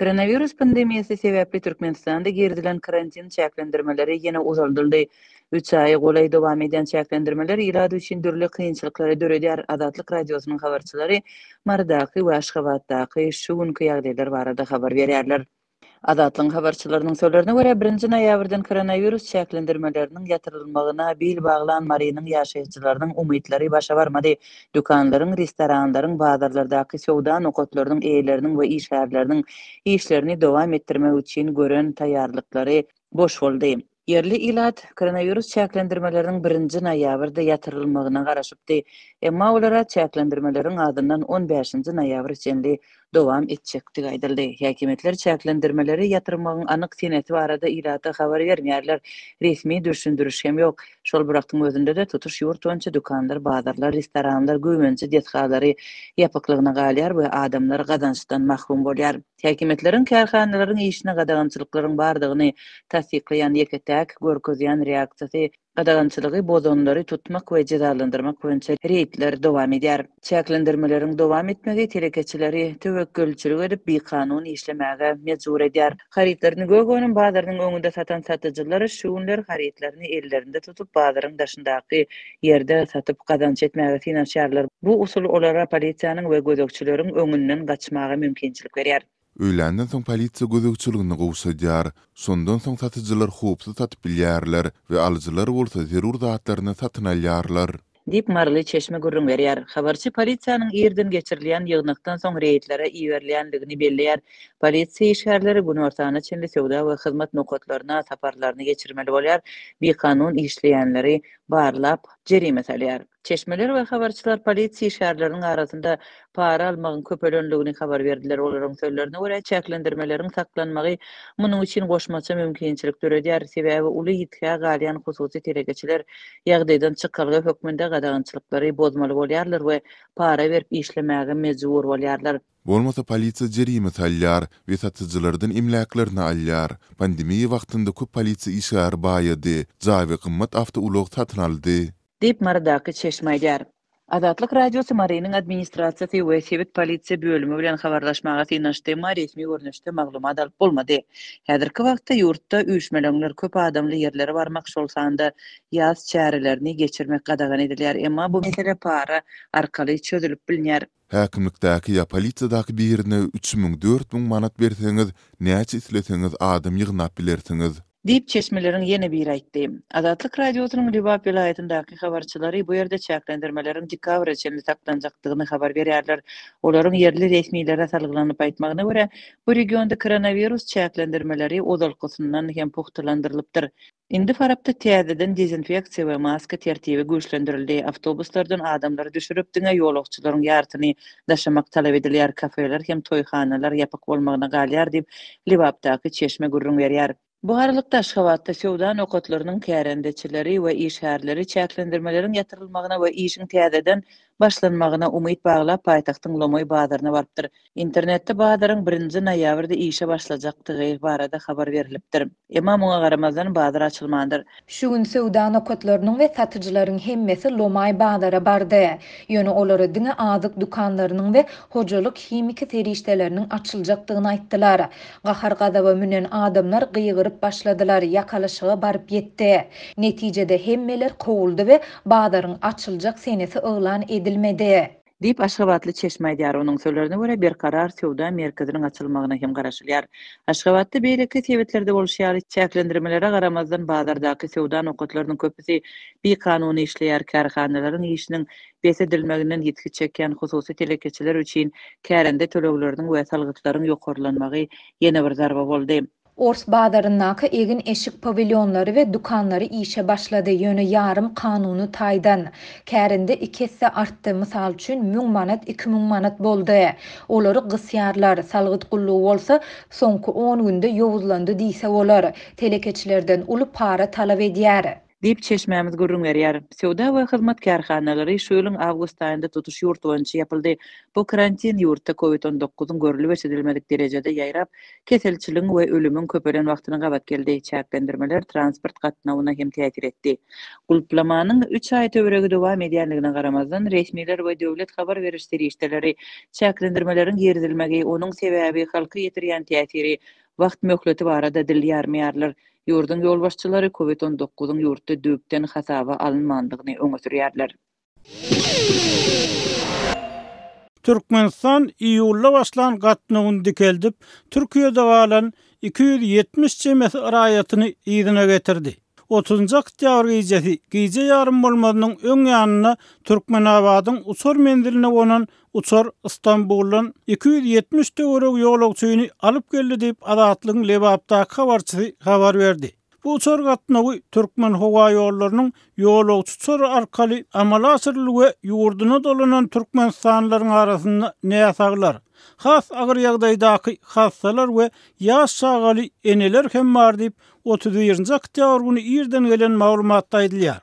Koronavirus pandemiyasi sebäpli Türkmenistanda girdilen karantin çäklendirmeleri ýene uzaldyldy. 3 ay golay dowam eden çäklendirmeler ilady üçin dürli kynçylyklara döredýär. Adatlyk radiosynyň habarçylary Mardaky we Aşgabatdaky şu günkü ýagdaýlar barada habar berýärler. Adatlyň habarçylarynyň sözlerine görä 1-nji noýabrdan koronavirus çäklendirmeleriniň ýatyrylmagyna bil baglan Marynyň ýaşaýjylarynyň umytlary başa barmady. Dükanlaryň, restoranlaryň, bazarlardaky sowda nokotlarynyň eýleriniň we işgärleriniň işlerini dowam etdirmek üçin gören taýýarlyklary boş boldy. Yerli ilat koronavirus çäklendirmeleriniň 1-nji noýabrda ýatyrylmagyna garaşypdy. Emma olara çäklendirmeleriň adyndan 15-nji noýabr dowam etjekdi gaýdyldy. Häkimetler çäklendirmeleri ýatyrmagyň anyk seneti barada ilata habar bermeýärler. Resmi düşündürüş hem ýok. Şol birakdyň özünde de tutuş ýurt boýunça dükanlar, bazarlar, restoranlar, güýmençi dethalary ýapyklygyna galýar we adamlar gazançdan mahrum bolýar. Häkimetleriň kärhanalaryň işine gadagançylyklaryň bardygyny tasdiklaýan ýeketäk görkezýän reaksiýasy gadagançylygy bozonlary tutmak we jazalandyrmak boýunça reýtler dowam edýär. Çäklendirmeleriň dowam etmegi telekeçileri töwekkülçilik edip bekanun işlemäge mejbur edýär. Haritlaryny gögönün bazarynyň öňünde satan satyjylar şu günler haritlaryny ellerinde tutup bazaryň daşyndaky ýerde satyp gazanç etmäge finansiýarlar. Bu usul olara polisiýanyň we gözekçileriň öňünden gaçmaga mümkinçilik berýär. Öýländen soň polisiýa gözegçiligini gowşadýar. Sondan soň satyjylar howpsy satyp bilýärler we alyjylar bolsa zerur zatlaryny satyn alýarlar. Dip marly çeşme gurrun berýär. Habarçy polisiýanyň ýerden geçirilýän ýygnykdan soň reýtlere iýerlenligini belleýär. Polisiýa işgärleri bunu ortana çenli sowda we hyzmat nokotlaryna saparlaryny geçirmeli bolýar. Bekanun işleýänleri barlap jerime salýar. Çeşmeler we habarçylar polisiýa işgärleriniň arasynda para almagyň köpelenligini habar berdiler. Olaryň sözlerine görä çäklendirmeleriň saklanmagy munyň üçin goşmaça mümkinçilik döredýär. Sebäbi uly ýitkä galýan hususy telekeçiler ýagdaýdan çykalgy hökmünde gadagançylyklary bozmaly bolýarlar we para berip işlemäge mejbur bolýarlar. Bolmasa polisiýa jerime salýar we satyjylardan imlaklaryny alýar. Pandemiýa wagtynda köp polisiýa işgär baýady, jawy kymmat awtoulag satyn aldy. Dip Mardaky çeşme edýär. Adatlyk radiosy Marynyň administrasiýasy we Sewet polisiýa bölümi bilen habarlaşmaga synaşdy, resmi görnüşde maglumat alyp bolmady. Häzirki wagtda ýurtda üýtmelenler köp adamly ýerlere barmak şolsanda ýaz çärelerini geçirmek gadagan edilýär, emma bu mesele para arkaly çözülüp bilinýär. Häkimlikdäki ýa polisiýadaky birine 3000-4000 manat berseňiz, näçe isleseňiz adam ýygnap bilersiňiz. Dip çeşmelerin yeni bir aýtdy. Adatlyk radiosynyň Libap vilayatynydaky habarçylary bu ýerde çäklendirmeleriň dekabr içinde saklanjakdygyny habar berýärler. Olaryň yerli resmiýetlere salgylanyp aýtmagyna görä, bu regionda koronavirus çäklendirmeleri ozalkysyndan hem puhtalandyrylypdyr. Indi farapda täzeden dezinfeksiýa we maska tertibi güýçlendirildi. Awtobuslardan adamlary düşürüp diňe ýolagçylaryň ýartyny daşamak talap edilýär. Kafeler hem toýhanalar ýapyk bolmagyna galýar diýip Libapdaky çeşme gurrun berýär. Bu aralykda Aşgabatda sowda nokotlarynyň kärendeçileri we işgärleri çäklendirmeleriň ýatyrylmagyna we işiň täzeden başlanmagyna umyt baglap paýtagtyň Lomoy bazaryna barpdyr. Internetde bazaryň 1-nji noýabrda işe başlajakdygy barada habar berilipdir. Emma muňa garamazdan bazar açylmandyr. Şu gün sowda nokotlarynyň we satyjylaryň hemmesi Lomoy bazara bardy. Ýöne olary diňe azyk dükanlarynyň we hojalyk himiki terişdeleriniň açyljakdygyny aýtdylar. Gahar gazaba münen adamlar gyýgyryp başladylar, ýakalaşyga baryp ýetdi. Netijede hemmeler kowuldy we bazaryň açyljak senesi elan edilmedi. Dip Aşgabatly çeşme edýär. Onuň sözlerine görä bir karar sowda merkeziniň açylmagyna hem garaşylýar. Aşgabatda beýleki sebetlerde bolşýar çäklendirmelere garamazdan bazardaky sowda nokotlarynyň köpüsi bekanun işleýär. Karhanalaryň işiniň besedilmeginden ýetki çeken hususy telekeçiler üçin kärende tölegleriniň we salgytlaryň ýokarlanmagy ýene bir zarba boldy. Ors bazarynyňky egin eşik pavilyonlary we dukanlary işe başlady. Ýöne ýarym kanuny taýdan. Kärinde 2 hisse artdy. Mysal üçin 1000 manat 2000 manat boldy. Olary gysýarlar, salgyt gullugy bolsa soňky 10 günde ýowuzlandy diýse bolar. Telekeçilerden uly para talap edýär. Diýip çeşmämiz gurrun berýär. Sowda we hyzmat karhanalary şu ýylyň awgust aýynda tutuş ýurt boýunça ýapyldy. Bu karantin ýurtda COVID-19 görülip edilmedik derejede ýaýrap, keselçiligiň we ölümüň köpelen wagtyna gabat geldi. Çäklendirmeler transport gatnawyna hem täsir etdi. Gulplamanyň 3 aý töweregi dowam edýänligine garamazdan resmiler we döwlet habar berişleri işleri çäklendirmelerin girdilmegi, onuň sebäbi halky ýetirýän täsiri, wagt möhleti barada dilýärmeýärler. Ýurdun ýolbaşçylary COVID-19-yň ýurtda döpden hasaba alınmandygyny öňe sürýärler. Türkmenistan iýulda başlan gatnawyny dikeldip, Türkiýede galan 270 çemes raýatyny ýygyna getirdi. 30-njy oktýabr gecesi gece ýarym bolmadynyň öň ýanyna Türkmenabadyň uçur mendiline gonan uçur İstanbuldan 270 töwerek ýolagçyny alyp geldi diýip Adatlygyň Lebapdaky habarçysy habar berdi. Bu uçur gatnawy Türkmen howa ýollarynyň ýolagçy uçur arkaly amala asyrlygy we ýurduna dolanan türkmenistanlaryň arasynda näsaglar. Has agyr ýagdaýdaky hassalar we ýaş şagaly eneler hem bar diýip 31-nji oktýabr güni ýerden gelen maglumatda aýdylýar.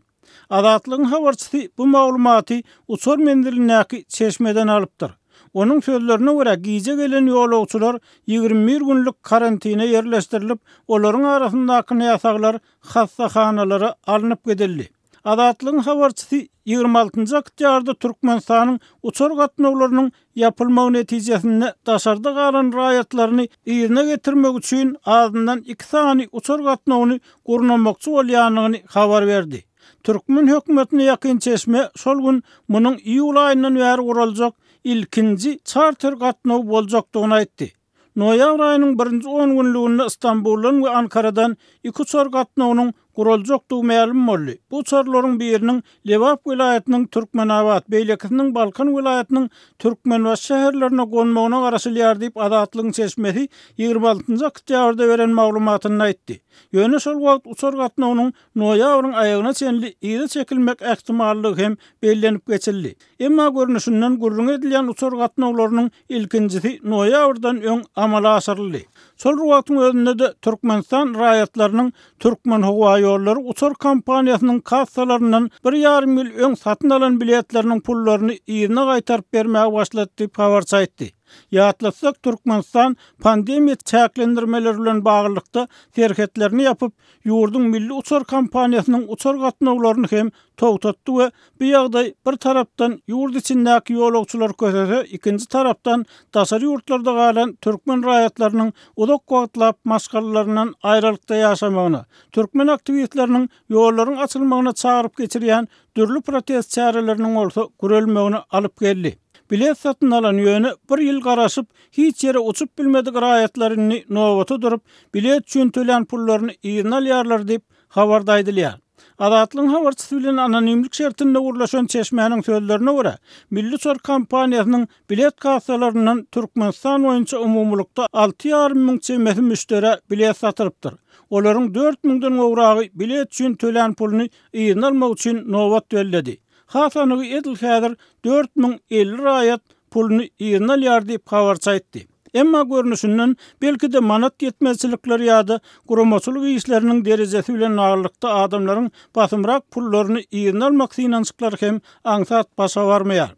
Adatlygyň habarçysy bu maglumaty uçur mendilinäki çeşmeden alypdyr. Onun sözlerine göre gece gelen ýolagçylar 21 günlük karantina yerleştirilip, olaryň arasyndaky ýasaklar hassahanalara alınıp gidildi. Adatlygyň habarçysy 26-njy oktýabrda Türkmenistanyň uçur gatnawlarynyň yapylmagy netijesinde daşarda galan raýatlaryny ýerine getirmek üçin azyndan 2 sany uçur gatnawyny gurnamakçy bolýanyny habar berdi. Türkmen hökümetine ýakyn çeşme şol gün munyň iýul aýyndan bäri guraljak ilkinji charter gatnaw boljakdygyny aýtdy. Noýabr aýynyň 1-nji 10 günlüginde Istanbuldan we Ankaradan 2 uçur gatnawynyň guruljakdygy ma'lum boldy. Bu uçurlaryň biriniň Lebap vilayatynyň Türkmenabad beýlekiniň Balkan vilayatynyň Türkmenbaş şäherlerine gonmagyna garaşylýar diýip Adatlygyň çeşmesi 26-njy oktýabrda beren maglumatyny aýtdy. Ýöne şol wagt uçur gatnawynyň noýabryň aýagyna çenli ýygy çekilmek ähtimallygy hem bellenip geçildi. Emma görnüşinden gurrun edilýän uçur gatnawlarynyň ilkinjisi noýabrdan öň amala asyryldy. Şol wagtyň özünde de Türkmenistan raýatlarynyň Türkmen howa ýollary uçur kampaniýasynyň kassalaryndan 1,5 mil öň satyn alan biletleriniň pullaryny ýerine gaýtaryp bermäge başlady diýip habarçy aýtdy. Ýatlasak Türkmenistan pandemiýa çäklendirmeleri bilen baglykda serhetlerini ýapyp, ýurdun milli uçur kampaniýasynyň uçur gatnawlaryny hem togtatdy we bu ýagdaý bir tarapdan ýurt içindäki ýolagçylar kösese, ikinji tarapdan daşary ýurtlarda galan türkmen raýatlarynyň uzak wagtlap maşgalalaryndan aýrylykda ýaşamagyna, türkmen aktivistleriniň ýollaryň açylmagyna çagyryp geçirýän dürli protest çäreleriniň bolsa görelmegine alyp geldi. Bilet satın alan ýöne bir ýyl garaşyp, hiç ýere uçup bilmedik raýatlaryny nowata durup, bilet üçin tölen pullaryny ýerine alýarlar diýip habarda aýdylýar. Adatlygyň habarçysy bilen anonimlik şertinde gurlaşan çeşmäniň sözlerine görä, milli uçur kampaniýasynyň bilet kassalaryndan Türkmenistan boýunça umumlukda 6,5 ming çemesi müşteri bilet satyrypdyr. Olaryň 4.000-den gowragy bilet üçin tölen puluny ýerine almak üçin nowat belledi. Hasanygy edil häzir 4.050 raýat puluny ýerine alýar diýip habarçy aýtdy. Emma görnüşinden belki de manat yetmezçilikler ýa-da guramaçylyk işleriniň derejesi bilen agyrlykda adamlaryň basymrak pullaryny ýerine almak synançyklary hem aňsat başa barmaýar.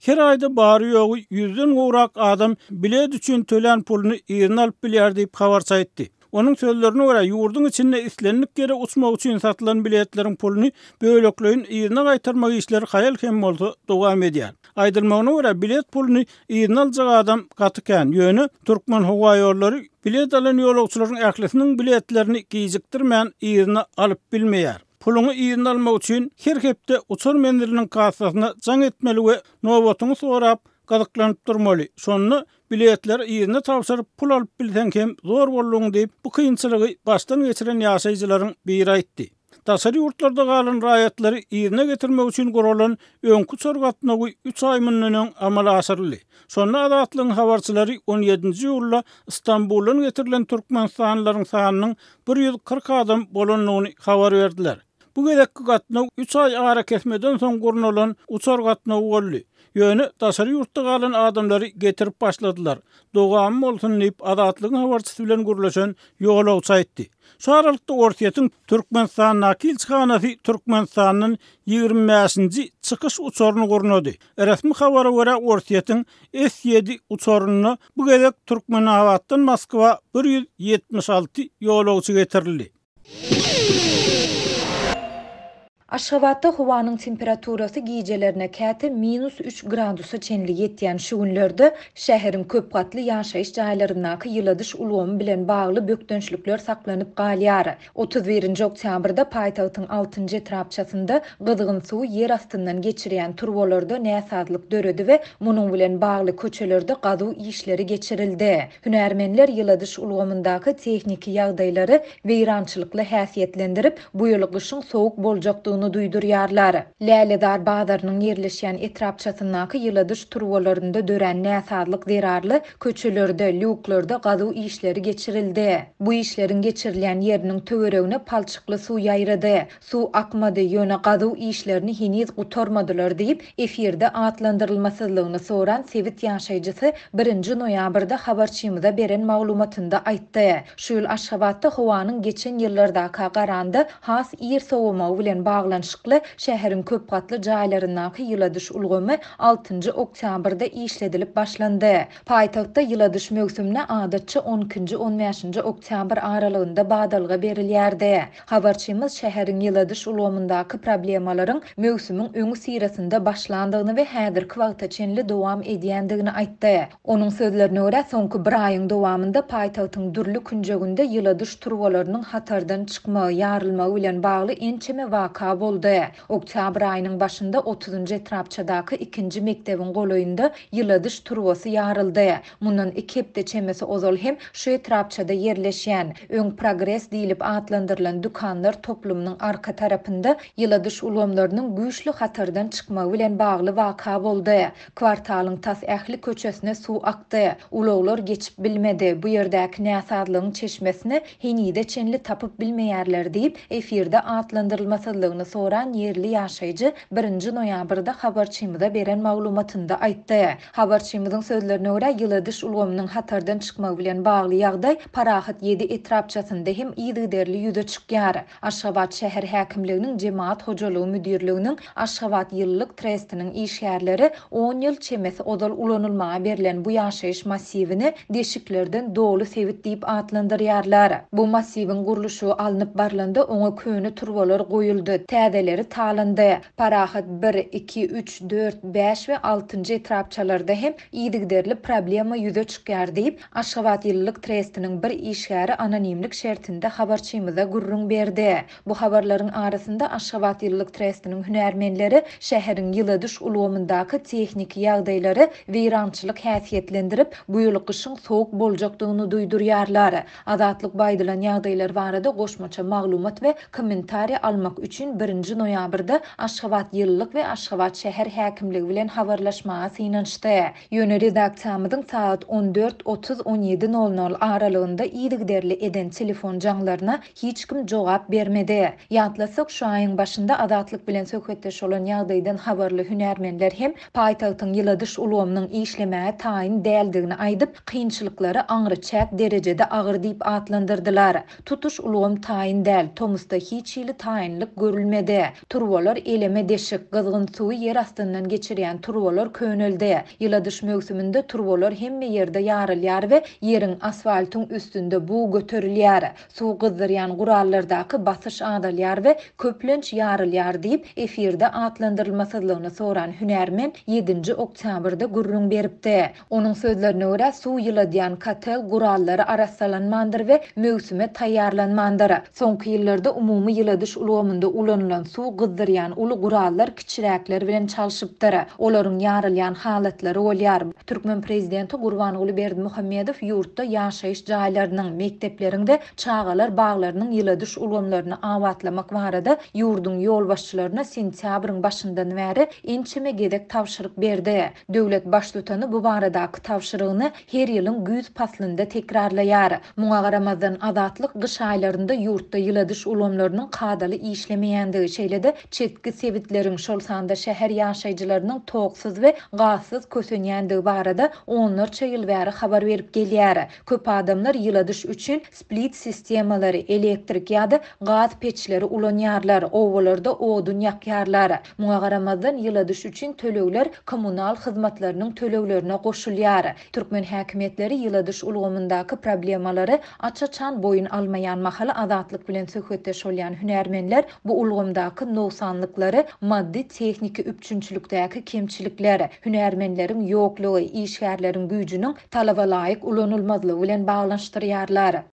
Her aýda bary ýogy 100den gowrak adam bilet üçin tölen puluny ýerine alyp bilýär diýip habarçy aýtdy. Onun sözlerine göre ýurdun içinde islenlik yere uçmak üçin satylan biletleriň puluny böleklöýün ýerine gaýtarmak işleri haýal hem bolsa dowam edýär. Aýdylmagyna göre bilet puluny ýerine aljak adam gatykän ýöne türkmen howa ýollary bilet alan ýolagçylaryň ählisiniň biletlerini gijikdirmän ýerine alyp bilmeýär. Puluny ýerine almak üçin her hepde uçur mendiliniň kassasyna jaň etmeli we nowatyny sorap gadyklanyp durmaly. Şonu biletler ýerine tapşyryp pul alyp bilsen hem zor bolluň diýip bu kynçylygy başdan geçiren ýaşaýjylaryň biri aýtdy. Daşary ýurtlarda galan raýatlary ýerine getirmek üçin guralan öňkü uçur gatnawy 3 aý mundan amala asyrly. Şonu Adatlygyň habarçylary 17-nji ýylda Istanbuldan getirilen türkmenistanlaryň sanynyň 140 adam bolanyny habar berdiler. Bu gedekki gatnaw 3 aý ara kesmeden soň gurunalan uçur gatnawy boldy. Ýöne daşary ýurtda galan adamlary getirip başladylar. Dogam bolsun diýip adatlygyň habarçysy bilen gürleşen ýoğlawça aýtdy. Şu aralykda Ortiýetin Türkmenistan nakilçihanasy Türkmenistanyň 25-nji çykyş uçuryny gurnady. Resmi habara görä Ortiýetin S7 uçuryny bu gezek Türkmenawatdan Moskwa 176 ýoğlawçy getirildi. Aşgabatda howanyň temperaturasy gijelerine käte -3 gradusa çenli ýetýän şu günlerde şäheriň köp gatly ýaşaýyş jaýlaryndaky ýyladyş ulgamy bilen bagly bökdönçlükler saklanyp galýar. 31 oktýabrda paýtagtyň 6-njy etrapçasynda gyzgyn suw ýer astyndan geçirýän turbolarda näsazlyk döredi we munyň bilen bagly köçelerde gazuw işleri geçirildi. Hünärmenler ýyladyş ulgamyndaky tehniki ýagdaýlary weýrançylykly häsiýetlendirip, bu ýyly gyşyň sowuk boljakdygyny duýdurýarlar. Läledar bazarnyň ýerleşýän etrapçasyndaky ýyladyş turbolarynda dören näsazlyk zerarly köçelerde, luklarda gazuw işleri geçirildi. Bu işlerin geçirilýän ýeriniň töweregine palçykly suw ýaýrady. Suw akmady, ýöne gazuw işlerini heniz gutarmadylar diýip efirde atlandyrylmasyzlygyny soran Sewit ýaşaýjysy 1 noýabrda habarçymyza beren maglumatynda aýtdy. Şu ýyl Aşgabatda howanyň geçen ýyllardaky garanda has ýer sowumagy bilen baglanşykly şäheriň köp gatly jaýlaryndaky ýyladyş ulgamy 6-njy oktýabrda işledilip başlandy. Paýtagtda ýyladyş mögsümine adatça 12-nji 15-nji oktýabr aralygynda badalga berilýärdi. Habarçymyz şäheriň ýyladyş ulgamyndaky problemalaryň mögsümiň öňü sirasynda başlandygyny we häzirki wagta çenli dowam edýändigini aýtdy. Onuň sözlerine görä soňky bir aýyň dowamynda paýtagtyň durly künjeginde ýyladyş turbolarynyň hatardan çykmagy, ýarylmagy bilen bagly ençeme waka boldy. Oktyabr aýynyň başynda 30-njy etrapçadaky 2-nji mekdebiň golaýynda ýyladyş turbosy ýaryldy. Mundan 2 hepde çemesi ozal hem şu etrapçada ýerleşýän Öň Progress diýilip atlandyrylan dukanlar toplumynyň arka tarapynda ýyladyş ulgamlarynyň güýçli hatardan çykmagy bilen bagly waka boldy. Kwartalyň tas ähli köçesine suw akdy. Ulaglar geçip bilmedi. Bu ýerdäki näsazlygyň çeşmesini henide çenli tapyp bilmeýärler diýip efirde atlandyrylmasyzlygyny soran yerli ýaşaýjy 1 noýabrda habarçymyza beren maglumatynda aýtdy. Habarçymyzyň sözlerine görä ýyladyş ulgamynyň hatardan çykmagy bilen bagly ýagdaý Parahat 7 etrapçasynda hem ýygyderli ýüze çykýar. Aşgabat şäher häkimliginiň Jemaat hojalygy müdirliginiň Aşgabat ýyllyk trestiniň işgärleri 10 ýyl çemesi ozal ulanylmaga berilen bu ýaşaýyş massivini deşiklerden dolu Sewit diýip atlandyrýarlar. Bu massiwiň guruluşy alınıp barlanda oňa köni turbolar goýuldy. Täzeleri talandy. Parahat 1, 2, 3, 4, 5 we 6-njy etrapçalarda hem ýygyderli problema ýüze çykýar diýip Aşgabat ýyllyk trestiniň bir işgäri anonimlik şertinde habarçymyza gurrun berdi. Bu habarlaryň arasynda Aşgabat ýyllyk trestiniň hünärmenleri şäheriň ýyladyş ulgamyndaky tehniki ýagdaýlary weýrançylyk häsiýetlendirip, bu ýyly gyşyň sowuk boljakdygyny duýdurýarlar. Adatlyk baýdylan ýagdaýlar barada goşmaça maglumat we kommentariýa almak üçin 1 noýabrda Aşgabat ýyllyk we Aşgabat şäher häkimligi bilen habarlaşmaga synançdy. Ýöne redaksiýamyzyň saat 14:30-17:00 aralygynda ýygyderli eden telefon jaňlaryna hiç kim jogap bermedi. Ýatlasak şu aýyň başynda adatlyk bilen söhbetdeş bolan ýagdaýdan habarly hünärmenler hem paýtagtyň ýyladyş ulgamynyň işlemäge taýin däldigini aýdyp, kynçylyklary aňryçak derejede agyr diýip atlandyrdylar. Tutuş ulgam taýin däl, Tomusda hiç ýyly taýinlik görülmedi. Turbolar eleme deşik, gyzgyn suwy ýer astyndan geçirýän turbolar köneldi. Ýyladyş mögsüminde turbolar hemme ýerde ýarylýar we ýeriň asfaltyň üstünde bu göterilýär. Suw gyzdyrýan gurallardaky basyş adalýar we köplenç ýarylýar diýip efirde atlandyrylmasyzlygyny soran hünärmen 7 oktýabrda gurrun beripdi. Onuň sözlerine görä suw ýyladýan katel gurallary arasalanmandyr we mögsüme taýýarlanmandyr. Soňky ýyllarda umumy ýyladyş ulgamynda ulanylan suw gyzdyrýan uly gurallar kiçiräkler bilen çalşypdyr. Olaryň ýarylýan halatlary bolýar. Türkmen prezidenti Gurbanuly Berdimuhammedow ýurtda ýaşaýyş jaýlarynyň, mekdeplerinde çağalar baglarynyň ýyladyş ulgamlaryny awatlamak barada ýurdun ýolbaşçylaryna sentýabryň başyndan bäri ençeme gedek tawşyryk berdi. Döwlet baş tutany bu baradaky tawşyrygyny her ýylyň güýz paslynda tekrarlaýar. Muňa garamazdan adatlyk gyş aýlarynda ýurtda ýyladyş ulgamlarynyň kadaly işlemeýän köpändiği şeýlede çetki sebitlerin şol sanda şäher ýaşaýjylarynyň togsuz we gassız kösenýändiği barada onlarça ýyl bäri habar berip gelýär. Köp adamlar ýyla düş üçin split sistemalary, elektrik ýa-da gaz peçleri ulanýarlar, owalarda odun ýakýarlar. Muňa garamazdan ýyla düş üçin tölegler kommunal hyzmatlarynyň töleglerine goşulýar. Türkmen häkimetleri ýyla düş ulgamyndaky problemalary açaçan boyun almayan mahala azatlyk bilen söhbetdeş bolýan hünärmenler bu ulgamdaky nowsanlyklary, maddi texniki üpçünçülükdäki kemçilikleri, hünärmenleriň ýoklugy, işgärleriň güýjüniň talaba laýyk ulanylmazlygy bilen baglanşdyrýarlar.